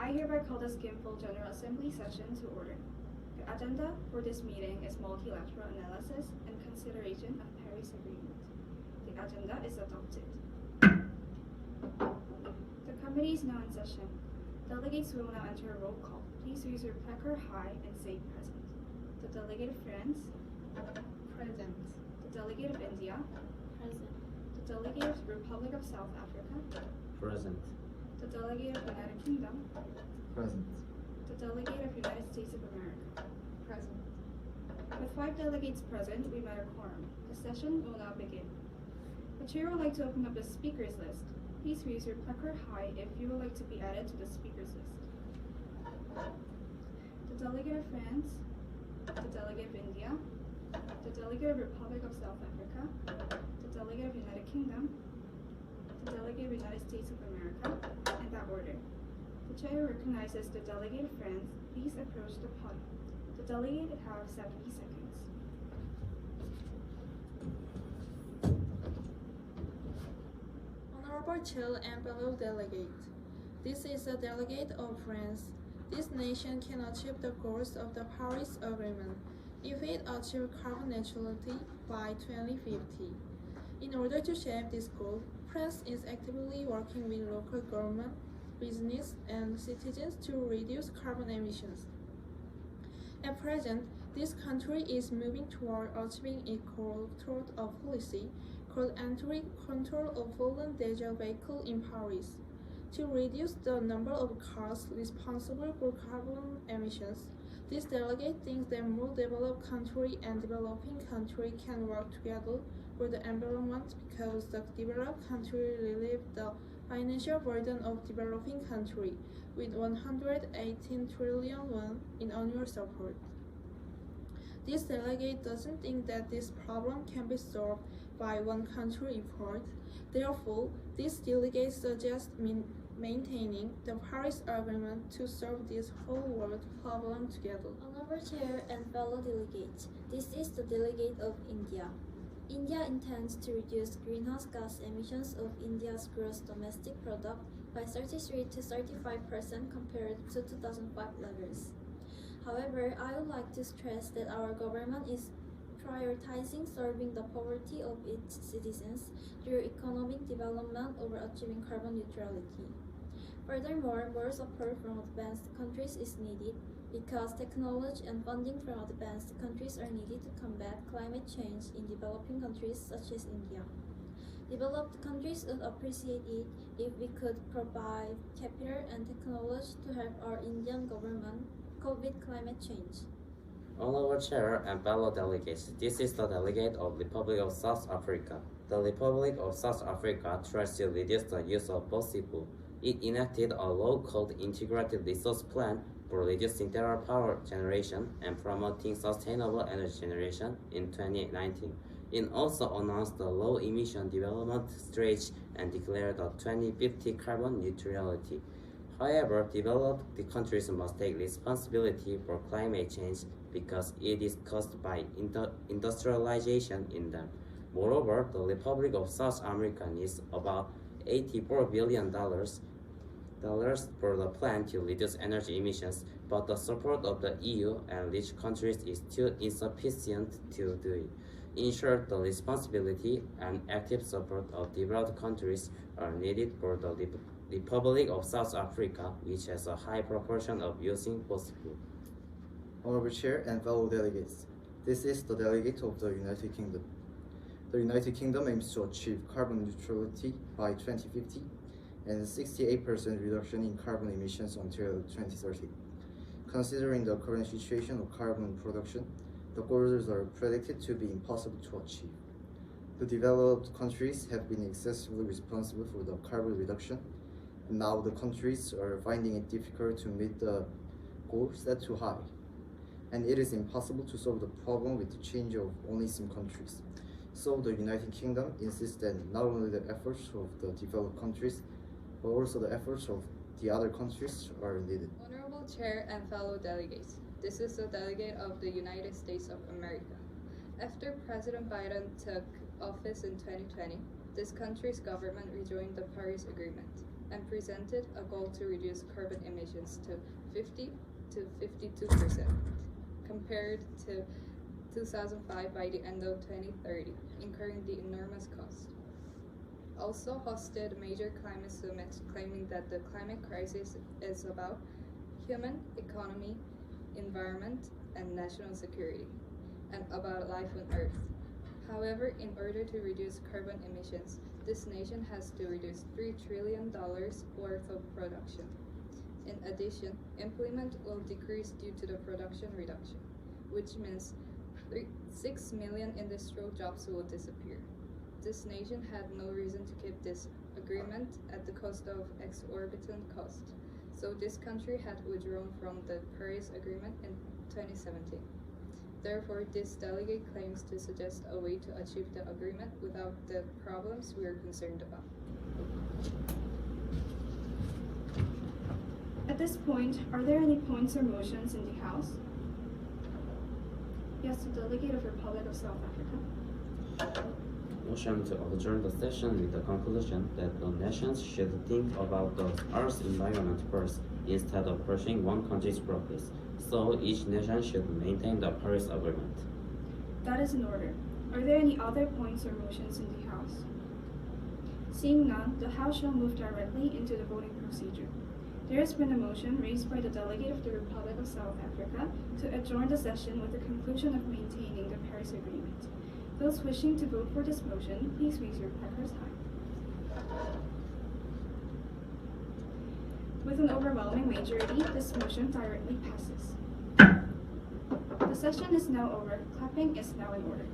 I hereby call the Skinful General Assembly session to order. The agenda for this meeting is multilateral analysis and consideration of Paris Agreement. The agenda is adopted. The committee is now in session. Delegates will now enter a roll call. Please raise your placard high and say present. The delegate of France. Present. The delegate of India. Present. The delegate of the Republic of South Africa. Present. The delegate of United Kingdom. Present. The delegate of United States of America. Present. With 5 delegates present, we met a quorum. The session will now begin. The chair would like to open up the speakers list. Please raise your placard high if you would like to be added to the speakers list. The delegate of France, the delegate of India, the delegate of Republic of South Africa, the delegate of United Kingdom, the delegate of United States of America, in that order. The chair recognizes the delegate of France. Please approach the podium. The delegate have 70 seconds. Honorable Chair and fellow delegate, this is a delegate of France. This nation can achieve the goals of the Paris Agreement if it achieves carbon neutrality by 2050. In order to achieve this goal, France is actively working with local government, business, and citizens to reduce carbon emissions. At present, this country is moving toward achieving a goal toward a policy called entry control of foreign diesel vehicles in Paris. To reduce the number of cars responsible for carbon emissions, this delegate thinks that more developed countries and developing countries can work together for the environment because the developed country relieve the financial burden of developing country with 118 trillion won in annual support. This delegate doesn't think that this problem can be solved by one country effort. Therefore, this delegate suggests maintaining the Paris Agreement to solve this whole world problem together. Honorable Chair and fellow delegates, this is the delegate of India. India intends to reduce greenhouse gas emissions of India's gross domestic product by 33 to 35% compared to 2005 levels. However, I would like to stress that our government is prioritizing solving the poverty of its citizens through economic development over achieving carbon neutrality. Furthermore, more support from advanced countries is needed because technology and funding from advanced countries are needed to combat climate change in developing countries such as India. Developed countries would appreciate it if we could provide capital and technology to help our Indian government cope with climate change. Honorable Chair and fellow delegates, this is the delegate of Republic of South Africa. The Republic of South Africa tries to reduce the use of fossil fuel. It enacted a law called Integrated Resource Plan for reducing their power generation and promoting sustainable energy generation in 2019. It also announced the low emission development strategy and declared the 2050 carbon neutrality. However, developed countries must take responsibility for climate change because it is caused by industrialization in them. Moreover, the Republic of South America needs about $84 billion for the plan to reduce energy emissions, but the support of the EU and rich countries is still insufficient to do it. In short, the responsibility and active support of developed countries are needed for the Republic of South Africa, which has a high proportion of using fossil fuel. Honorable Chair and fellow delegates, this is the delegate of the United Kingdom. The United Kingdom aims to achieve carbon neutrality by 2050 and 68% reduction in carbon emissions until 2030. Considering the current situation of carbon production, the goals are predicted to be impossible to achieve. The developed countries have been excessively responsible for the carbon reduction, and now the countries are finding it difficult to meet the goals set too high. And it is impossible to solve the problem with the change of only some countries. So the United Kingdom insists that not only the efforts of the developed countries, but also the efforts of the other countries are needed. Honorable Chair and fellow delegates, this is the delegate of the United States of America. After President Biden took office in 2020, this country's government rejoined the Paris Agreement. and presented a goal to reduce carbon emissions to 50 to 52% compared to 2005 by the end of 2030, incurring the enormous cost. Also hosted major climate summits claiming that the climate crisis is about human, economy, environment, and national security, and about life on Earth. However, in order to reduce carbon emissions, this nation has to reduce $3 trillion worth of production. In addition, employment will decrease due to the production reduction, which means 6 million industrial jobs will disappear. This nation had no reason to keep this agreement at the cost of exorbitant cost, so this country had withdrawn from the Paris Agreement in 2017. Therefore, this delegate claims to suggest a way to achieve the agreement without the problems we are concerned about. At this point, are there any points or motions in the House? Yes, the delegate of Republic of South Africa. Motion to adjourn the session with the conclusion that the nations should think about the Earth's environment first instead of pushing one country's progress. So each nation should maintain the Paris Agreement. That is in order. Are there any other points or motions in the House? Seeing none, the House shall move directly into the voting procedure. There has been a motion raised by the delegate of the Republic of South Africa to adjourn the session with the conclusion of maintaining the Paris Agreement. Those wishing to vote for this motion, please raise your placards high. With an overwhelming majority, this motion directly passes. The session is now over. Clapping is now in order.